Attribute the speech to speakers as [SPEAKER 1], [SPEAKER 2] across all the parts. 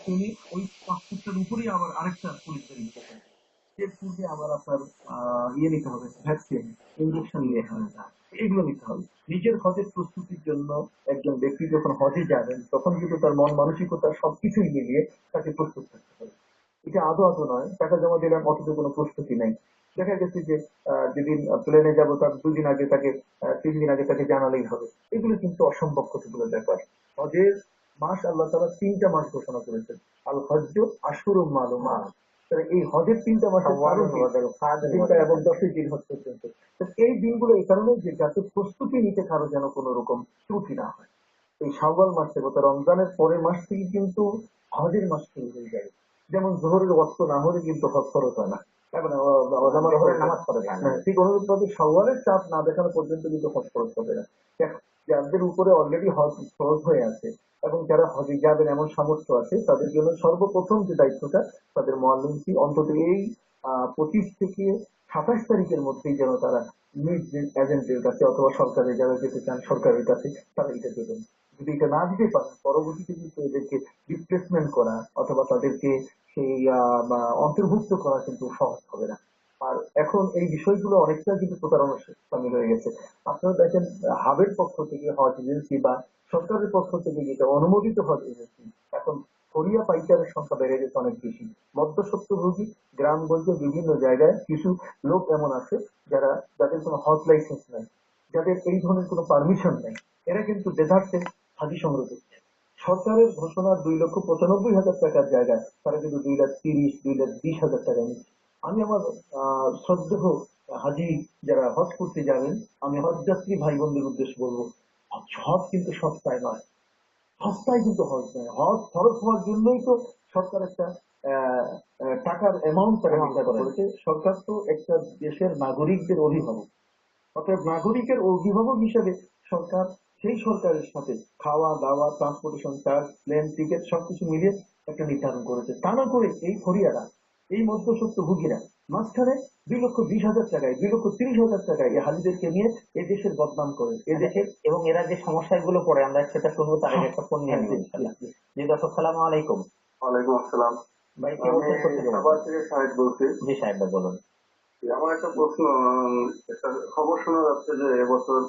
[SPEAKER 1] তিনি ওই পাসপোর্টের উপরেই আবার আরেকটা পুলিশ ভেরিফিকেশন, এর পূর্বে আবার আপনার ইয়ে নিতে হবে, ভ্যাকসিন, ইঞ্জেকশন নিয়ে এগুলো নিতে হবে। নিজের হজের প্রস্তুতির জন্য একজন ব্যক্তি যখন হজে যাবেন তখন কিন্তু তার মন মানসিকতা সবকিছুই মিলিয়ে তাকে প্রস্তুত থাকতে হবে। এটা আদৌ নয় টাকা জমা দিলাম অথচ কোনো প্রস্তুতি নাই। দেখা গেছে যে যেদিন প্লেনে যাবো তার 2 দিন আগে তাকে 3 দিন আগে তাকে জানালেই হবে। এগুলো কিন্তু অসম্ভব কতগুলো ব্যাপার। হজের মাস আল্লাহ তাআলা 3টা মাস ঘোষণা করেছেন। আল হজ্জ আশহুরুম মালুমাত। তাহলে এই হজের 3টা মাসের কারণ কি? 3টা এবং 10 দিন হজ পর্যন্ত। এই দিনগুলো এই কারণে যে যাতে প্রস্তুতি নিতে কারো যেন কোনো রকম ত্রুটি না হয়। এই শাওয়াল মাস থেকে অর্থাৎ রমজানের পরের মাস থেকে কিন্তু হজের মাস শুরু হয়ে যায়। যেমন জোহরের ওয়াক্ত না হলে কিন্তু হজ ফরজ হয় না। নামাজ পড়ে যায় না। ঠিক অনুরূপভাবে শাওয়ালের চাপ না দেখানো পর্যন্ত কিন্তু হজ ফরজ হবে না। যাদের উপরে অলরেডি হজ ফরজ হয়ে আছে এবং যারা হজে যাবেন এমন সামর্থ্য আছে তাদের জন্য সর্বপ্রথম যে দায়িত্বটা তাদের মুআল্লিম কি অন্তত এই 25 থেকে 27 তারিখের মধ্যেই যেন তারা নিজ এজেন্টের কাছে অথবা সরকারে যারা যেতে চান সরকারের কাছে তারা এটা দেবেন। যদি এটা না দিতে পারেন পরবর্তীতে কিন্তু এদেরকে রিপ্লেসমেন্ট করা অথবা তাদেরকে সেই অন্তর্ভুক্ত করা কিন্তু সহজ হবে না। আর এখন এই বিষয়গুলো অনেকটা কিন্তু প্রতারণার সামিল হয়ে গেছে। আপনারা দেখেন হাবের পক্ষ থেকে হজ এজেন্সি বা সরকারের পক্ষ থেকে যেটা অনুমোদিত হজ এজেন্সি এখন ফরিয়া পাইকারের সংখ্যা বেড়ে গেছে অনেক বেশি। মধ্যস্বত্বভোগী গ্রামগঞ্জে বিভিন্ন জায়গায় কিছু লোক এমন আছে যাদের কোনো হজ লাইসেন্স নেই, যাদের এই ধরনের কোনো পারমিশন নেই, এরা কিন্তু দেশার্থে হাজি সংগ্রহ করছে। সরকারের ঘোষণা 2,95,000 টাকার জায়গায় তারা কিন্তু 2,30,000 2,20,000 টাকা নিচ্ছে। আমি আমার শ্রদ্ধেয় হাজি যারা হজ করতে যাবেন আমি হজ যাত্রী ভাই বোনদের উদ্দেশ্যে বলবো হজ কিন্তু সস্তায় নয়। সস্তায় কিন্তু হজ নয়। হজ খরচ হওয়ার জন্যই তো সরকার একটা টাকার অ্যামাউন্ট তারা নির্ধারণ করেছে। সরকার তো একটা দেশের নাগরিকদের অভিভাবক, অতএব নাগরিকের অভিভাবক হিসেবে সরকার সেই সরকারের সাথে খাওয়া দাওয়া ট্রান্সপোর্টেশন চার্জ প্লেন টিকিট সবকিছু মিলিয়ে একটা নির্ধারণ করেছে। তা না করে এই ফরিয়ারা এই মধ্যস্বত্বভোগীরা মাঝখানে 2,20,000 টাকায় 2,30,000 টাকায় এই হাজিদেরকে নিয়ে এই দেশের বদনাম করে এদেশের এবং এরা যে সমস্যাগুলো পড়ে আমরা সেটা শুনবো তার আগে একটা ফোন নিয়ে নেব ইনশাআল্লাহ। জি দর্শক সালামু আলাইকুম।
[SPEAKER 2] ওয়ালাইকুম আসসালাম।
[SPEAKER 1] ভাই কে বলছেন করতে
[SPEAKER 2] সাভার থেকে শাহিদ বলছি।
[SPEAKER 1] জি সাহেব ভাই বলুন।
[SPEAKER 2] আমার একটা প্রশ্ন, একটা খবর শোনা যাচ্ছে যে এবছর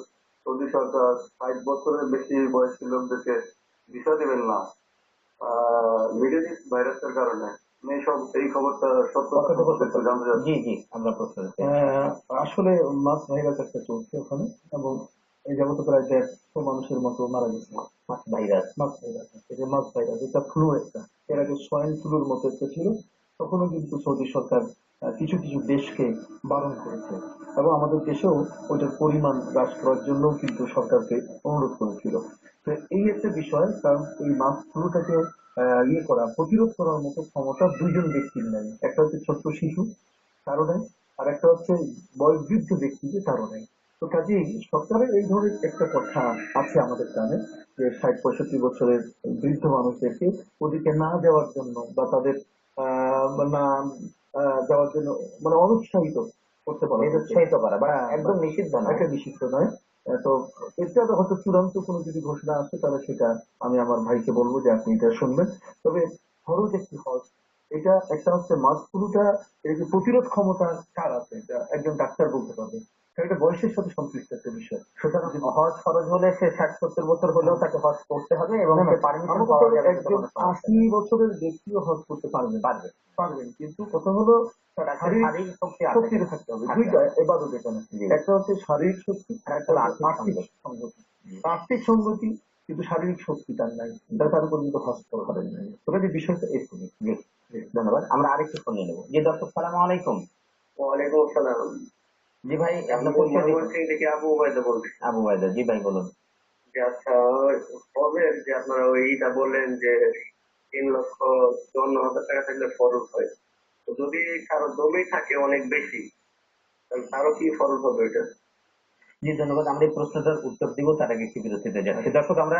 [SPEAKER 2] সৌদি সরকার 60 বছরের বেশি বয়সী লোকদেরকে ভিসা দিবেন না মিডল ইস্ট ভাইরাসের কারণে। এই খবরটা সত্য জানতে চাচ্ছি।
[SPEAKER 1] জি জি আমরা প্রশ্ন আসলে মাছ ভাইরাস একটা চলছে ওখানে এবং এই যাবত প্রায় 150 মানুষের মতো মারা গেছে। মাছ ভাইরাস এটা মাছ ভাইরাস এটা ফ্লু একটা। এর আগে সোয়াইন ফ্লুর মতো একটা ছিল। তখনও কিন্তু সৌদি সরকার কিছু কিছু দেশকে বারণ করেছে এবং আমাদের দেশেও ওইটার পরিমাণ হ্রাস করার জন্য কিন্তু সরকারকে অনুরোধ করেছিল। তো এই একটা বিষয় কারণ এই মাছ ফ্লুটাকে ইয়ে করা প্রতিরোধ করার মতো ক্ষমতা 2জন ব্যক্তির নেই। একটা হচ্ছে ছোট্ট শিশু তারও নেই, আর একটা হচ্ছে বয়োবৃদ্ধ ব্যক্তি যে তারও নেই। তো কাজেই সরকারের এই ধরনের একটা কথা আছে আমাদের কানে যে 60-65 বছরের বৃদ্ধ মানুষদেরকে ওদিকে না যাওয়ার জন্য বা তাদের না যাওয়ার জন্য মানে অনুৎসাহিত করতে বলা, উৎসাহিত করা বা একদম নিষিদ্ধ নয়, একটা নিষিদ্ধ নয়। তো এটা হয়তো চূড়ান্ত কোনো যদি ঘোষণা আসে তাহলে সেটা আমি আমার ভাইকে বলবো যে আপনি এটা শুনবেন। তবে ফরজ একটি হজ এটা একটা হচ্ছে মাসকুলুটা এর যে প্রতিরোধ ক্ষমতা কার আছে এটা একজন ডাক্তার বলতে পারবে। এটা বয়সের সাথে সম্পৃক্ত একটা বিষয়। সুতরাং হজ ফরজ হলে সে 60-70 বছর হলেও তাকে হজ করতে হবে এবং পারমিশন পাওয়া যাবে। একজন 80 বছরের ব্যক্তিও হজ করতে পারবেন কিন্তু কথা হলো শারীরিক শক্তি থাকতে হবে। দুইটা এবাদত এখানে, একটা হচ্ছে শারীরিক শক্তি আর একটা আর্থিক সংগতি। আর্থিক সংগতি কিন্তু শারীরিক শক্তি তার নাই, তার উপর কিন্তু হজ করেন নাই। তবে যে বিষয়টা এরকমই। ধন্যবাদ। আমরা আরেকটু ফোন নিয়ে নেবো। জি দর্শক সালাম আলাইকুম।
[SPEAKER 2] ওয়ালাইকুম আসসালাম।
[SPEAKER 1] জি ভাই আপনার পরিচয়
[SPEAKER 2] থেকে আবু ওবায়দা বলছি।
[SPEAKER 1] আবু ওবায়দা, জি ভাই বলুন।
[SPEAKER 2] আচ্ছা, বলবেন যে আপনারা ওইটা বললেন যে 3,54,000 টাকা থাকলে ফরজ হয়, তো যদি কারো জমি থাকে অনেক বেশি তাহলে তারও কি ফরজ হবে এটা?
[SPEAKER 1] জি ধন্যবাদ। আমরা এই প্রশ্নটার উত্তর দিব তার আগে একটি বিরতিতে যাচ্ছি। দর্শক আমরা